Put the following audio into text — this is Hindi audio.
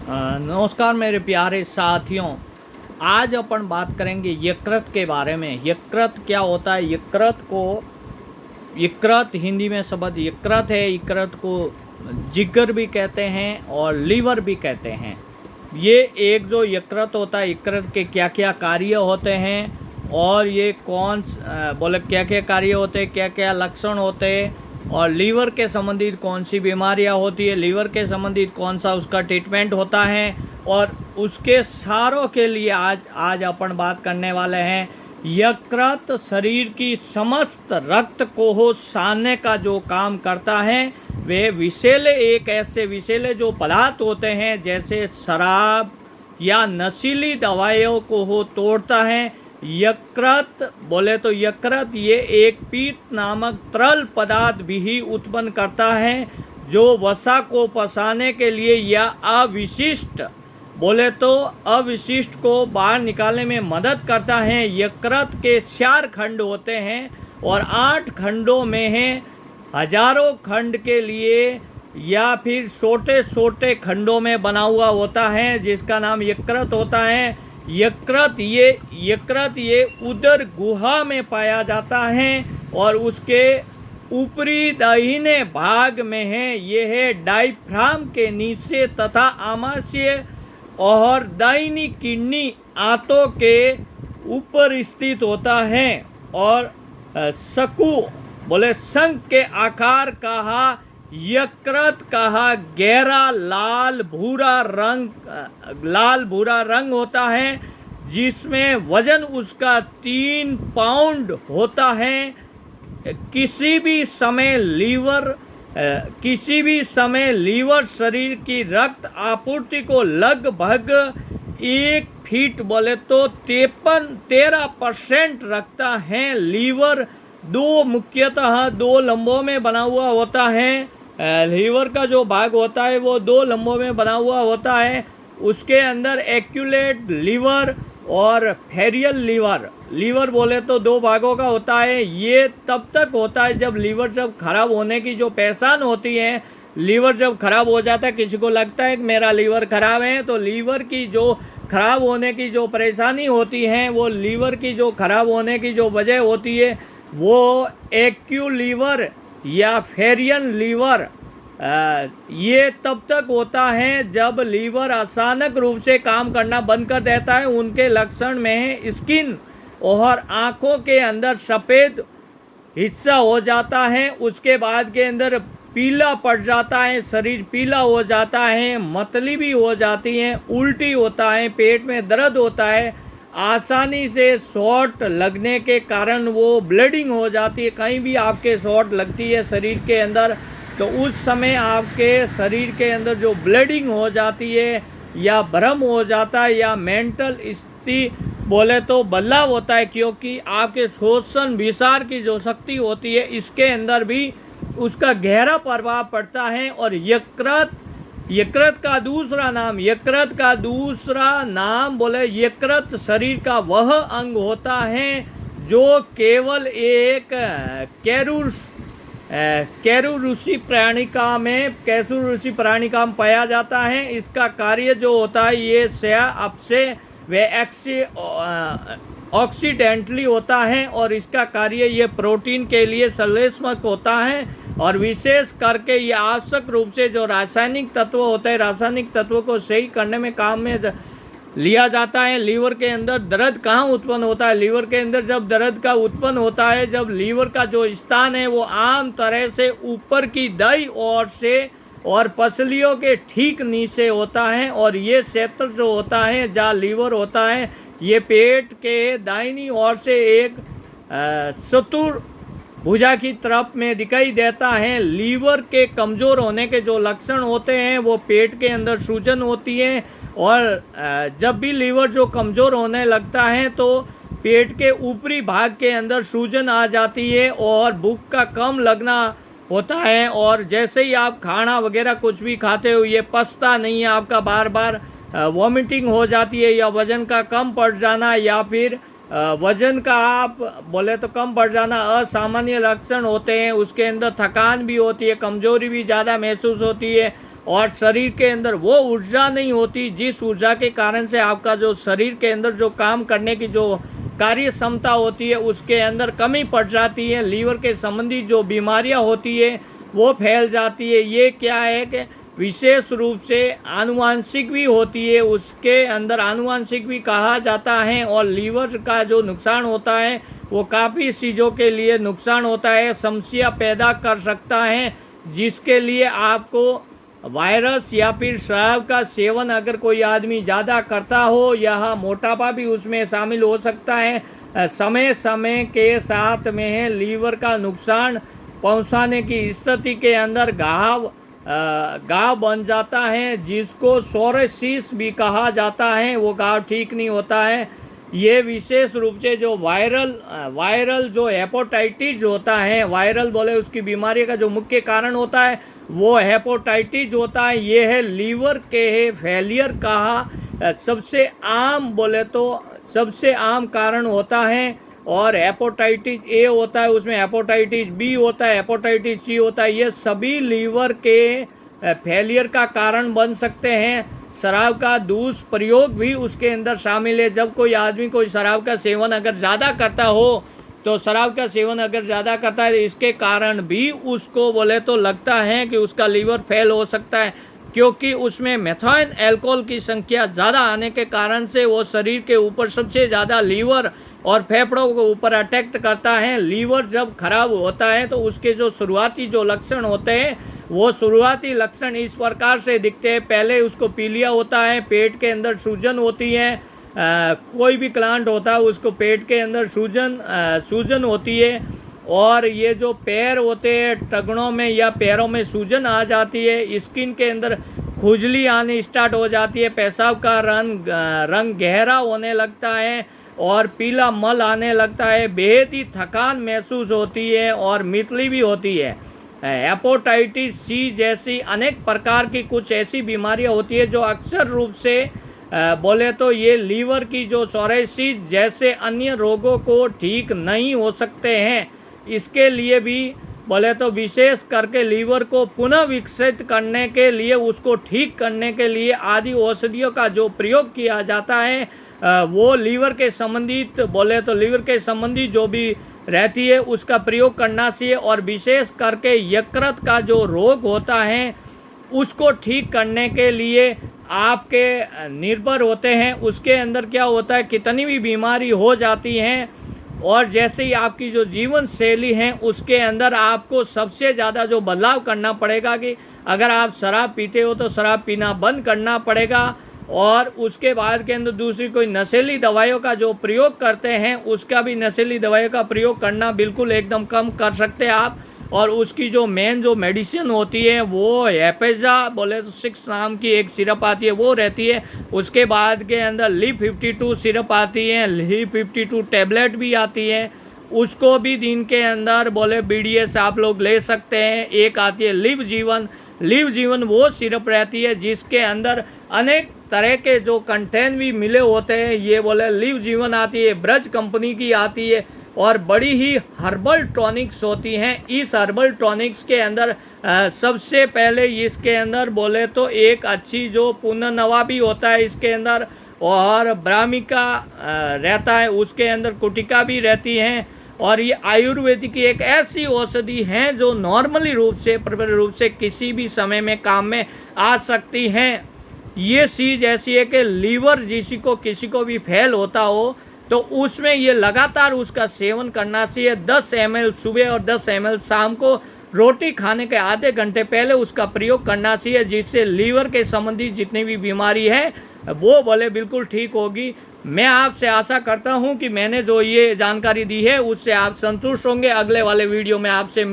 नमस्कार मेरे प्यारे साथियों। आज अपन बात करेंगे यकृत के बारे में। यकृत क्या होता है? यकृत हिंदी में शब्द यकृत है। यकृत को जिगर भी कहते हैं और लीवर भी कहते हैं। ये एक जो यकृत होता है, यकृत के क्या क्या कार्य होते हैं और ये क्या क्या कार्य होते हैं, क्या क्या लक्षण होते हैं, और लीवर के संबंधित कौन सी बीमारियां होती है, लीवर के संबंधित कौन सा उसका ट्रीटमेंट होता है, और उसके सारों के लिए आज अपन बात करने वाले हैं। यकृत शरीर की समस्त रक्त को सानने का जो काम करता है, वे ऐसे विषैले जो पदार्थ होते हैं जैसे शराब या नशीली दवाइयों को तोड़ता है। यकृत ये एक पीत नामक तरल पदार्थ भी उत्पन्न करता है जो वसा को पचाने के लिए या अविशिष्ट को बाहर निकालने में मदद करता है। यकृत के 4 खंड होते हैं और 8 खंडों में है। हजारों खंड के लिए या फिर छोटे छोटे खंडों में बना हुआ होता है जिसका नाम यकृत होता है। यकृत ये उदर गुहा में पाया जाता है और उसके ऊपरी दाहिने भाग में है। ये है डायफ्राम के नीचे तथा आमाशय और दाहिनी किडनी आंतों के ऊपर स्थित होता है। और शंख के आकार का यकृत का गहरा लाल भूरा रंग होता है जिसमें वजन उसका 3 पाउंड होता है। किसी भी समय लीवर शरीर की रक्त आपूर्ति को लगभग 1 फीट 13% रखता है। लीवर मुख्यतः 2 लंबों में बना हुआ होता है। लीवर का जो भाग होता है वो 2 लंबों में बना हुआ होता है। उसके अंदर एक्यूलेट लीवर और फेरियल लीवर बोले तो 2 भागों का होता है। ये तब तक होता है जब लीवर खराब होने की जो पहचान होती है। लीवर जब खराब हो जाता है, किसी को लगता है कि मेरा लीवर खराब है, तो लीवर की जो खराब होने की जो परेशानी होती है, वो लीवर की जो खराब होने की जो वजह होती है वो एक्यू लीवर या फेरियन लीवर ये तब तक होता है जब लीवर अचानक रूप से काम करना बंद कर देता है। उनके लक्षण में है स्किन और आँखों के अंदर सफ़ेद हिस्सा हो जाता है। उसके बाद के अंदर पीला पड़ जाता है, शरीर पीला हो जाता है, मतली भी हो जाती है, उल्टी होता है, पेट में दर्द होता है, आसानी से शॉट लगने के कारण वो ब्लीडिंग हो जाती है। कहीं भी आपके शॉट लगती है शरीर के अंदर तो उस समय आपके शरीर के अंदर जो ब्लीडिंग हो जाती है या भ्रम हो जाता है या मेंटल स्थिति बोले तो बदलाव होता है, क्योंकि आपके शोषण विचार की जो शक्ति होती है इसके अंदर भी उसका गहरा प्रभाव पड़ता है। और यकृत का दूसरा नाम बोले यकृत शरीर का वह अंग होता है जो केवल एक कैसुरुषि प्राणिका में पाया जाता है। इसका कार्य जो होता है ये ऑक्सीडेंटली होता है और इसका कार्य ये प्रोटीन के लिए संश्लेषक होता है और विशेष करके ये आवश्यक रूप से जो रासायनिक तत्व होते हैं, रासायनिक तत्वों को सही करने में काम में लिया जाता है। लीवर के अंदर दर्द कहाँ उत्पन्न होता है? लीवर के अंदर जब दर्द का उत्पन्न होता है, जब लीवर का जो स्थान है वो आम तरह से ऊपर की दाईं ओर से और पसलियों के ठीक नीचे होता है। और ये क्षेत्र जो होता है जहाँ लीवर होता है ये पेट के दाहिनी ओर से एक चतुर्भुजा की तरफ में दिखाई देता है। लीवर के कमज़ोर होने के जो लक्षण होते हैं वो पेट के अंदर सूजन होती है और जब भी लीवर जो कमज़ोर होने लगता है तो पेट के ऊपरी भाग के अंदर सूजन आ जाती है और भूख का कम लगना होता है। और जैसे ही आप खाना वगैरह कुछ भी खाते हो ये पचता नहीं है, आपका बार बार वॉमिटिंग हो जाती है या वज़न का कम पड़ जाना या फिर वज़न का आप बोले तो कम पड़ जाना असामान्य लक्षण होते हैं। उसके अंदर थकान भी होती है, कमज़ोरी भी ज़्यादा महसूस होती है और शरीर के अंदर वो ऊर्जा नहीं होती जिस ऊर्जा के कारण से आपका जो शरीर के अंदर जो काम करने की जो कार्य क्षमता होती है उसके अंदर कमी पड़ जाती है। लीवर के संबंधी जो बीमारियां होती है वो फैल जाती है। ये क्या है कि विशेष रूप से आनुवांशिक भी होती है, उसके अंदर आनुवांशिक भी कहा जाता है। और लीवर का जो नुकसान होता है वो काफ़ी चीज़ों के लिए नुकसान होता है, समस्या पैदा कर सकता है, जिसके लिए आपको वायरस या फिर शराब का सेवन अगर कोई आदमी ज़्यादा करता हो, या मोटापा भी उसमें शामिल हो सकता है। समय समय के साथ में लीवर का नुकसान पहुंचाने की स्थिति के अंदर घाव बन जाता है, जिसको सोरेसिस भी कहा जाता है। वो घाव ठीक नहीं होता है। ये विशेष रूप से जो वायरल जो हेपेटाइटिस होता है, वायरल बोले उसकी बीमारी का जो मुख्य कारण होता है वो हेपेटाइटिस होता है। ये है लीवर के फेलियर का सबसे आम बोले तो सबसे आम कारण होता है। और हेपेटाइटिस ए होता है, उसमें हेपेटाइटिस बी होता है, हेपेटाइटिस सी होता है। ये सभी लीवर के फेलियर का कारण बन सकते हैं। शराब का दुष्प्रयोग भी उसके अंदर शामिल है। जब कोई आदमी कोई शराब का सेवन अगर ज़्यादा करता हो, तो शराब का सेवन अगर ज़्यादा करता है, इसके कारण भी उसको बोले तो लगता है कि उसका लीवर फेल हो सकता है, क्योंकि उसमें मेथाइल अल्कोहल की संख्या ज़्यादा आने के कारण से वो शरीर के ऊपर सबसे ज़्यादा लीवर और फेफड़ों के ऊपर अटैक करता है। लीवर जब खराब होता है तो उसके जो शुरुआती जो लक्षण होते हैं वो शुरुआती लक्षण इस प्रकार से दिखते हैं। पहले उसको पीलिया होता है, पेट के अंदर सूजन होती है। कोई भी क्लांट होता है उसको पेट के अंदर सूजन होती है। और ये जो पैर होते हैं, टखनों में या पैरों में सूजन आ जाती है। स्किन के अंदर खुजली आनी स्टार्ट हो जाती है। पेशाब का रंग गहरा होने लगता है और पीला मल आने लगता है। बेहद ही थकान महसूस होती है और मितली भी होती है। हेपेटाइटिस सी जैसी अनेक प्रकार की कुछ ऐसी बीमारियां होती है जो अक्सर रूप से बोले तो ये लीवर की जो सोराइसिस जैसे अन्य रोगों को ठीक नहीं हो सकते हैं। इसके लिए भी बोले तो विशेष करके लीवर को पुनः विकसित करने के लिए, उसको ठीक करने के लिए आदि औषधियों का जो प्रयोग किया जाता है वो लीवर के संबंधित बोले तो लीवर के संबंधी जो भी रहती है उसका प्रयोग करना चाहिए। और विशेष करके यकृत का जो रोग होता है उसको ठीक करने के लिए आपके निर्भर होते हैं। उसके अंदर क्या होता है, कितनी भी बीमारी हो जाती हैं, और जैसे ही आपकी जो जीवन शैली है उसके अंदर आपको सबसे ज़्यादा जो बदलाव करना पड़ेगा कि अगर आप शराब पीते हो तो शराब पीना बंद करना पड़ेगा। और उसके बाद के अंदर दूसरी कोई नशीली दवाइयों का जो प्रयोग करते हैं उसका भी नशीली दवाइयों का प्रयोग करना बिल्कुल एकदम कम कर सकते हैं आप। और उसकी जो मेन जो मेडिसिन होती है वो एपेजा बोले तो 6 नाम की एक सिरप आती है वो रहती है। उसके बाद के अंदर LIV52 सिरप आती है, LIV52 टैबलेट भी आती है, उसको भी दिन के अंदर बोले BDS आप लोग ले सकते हैं। एक आती है लिव जीवन वो सिरप रहती है जिसके अंदर अनेक तरह के जो कंटेंट भी मिले होते हैं। ये बोले लिव जीवन आती है, ब्रज कंपनी की आती है, और बड़ी ही हर्बल टॉनिक्स होती हैं। इस हर्बल टॉनिक्स के अंदर सबसे पहले इसके अंदर बोले तो एक अच्छी जो पुनर्नवा भी होता है इसके अंदर, और ब्राह्मिका रहता है, उसके अंदर कुटिका भी रहती हैं। और ये आयुर्वेदिक की एक ऐसी औषधि है जो नॉर्मली रूप से किसी भी समय में काम में आ सकती हैं। ये चीज़ ऐसी है कि लीवर किसी को भी फेल होता हो तो उसमें ये लगातार उसका सेवन करना चाहिए। 10 ml सुबह और 10 ml शाम को रोटी खाने के आधे घंटे पहले उसका प्रयोग करना चाहिए, जिससे लीवर के संबंधी जितनी भी बीमारी है वो बोले बिल्कुल ठीक होगी। मैं आपसे आशा करता हूं कि मैंने जो ये जानकारी दी है उससे आप संतुष्ट होंगे। अगले वाले वीडियो में आपसे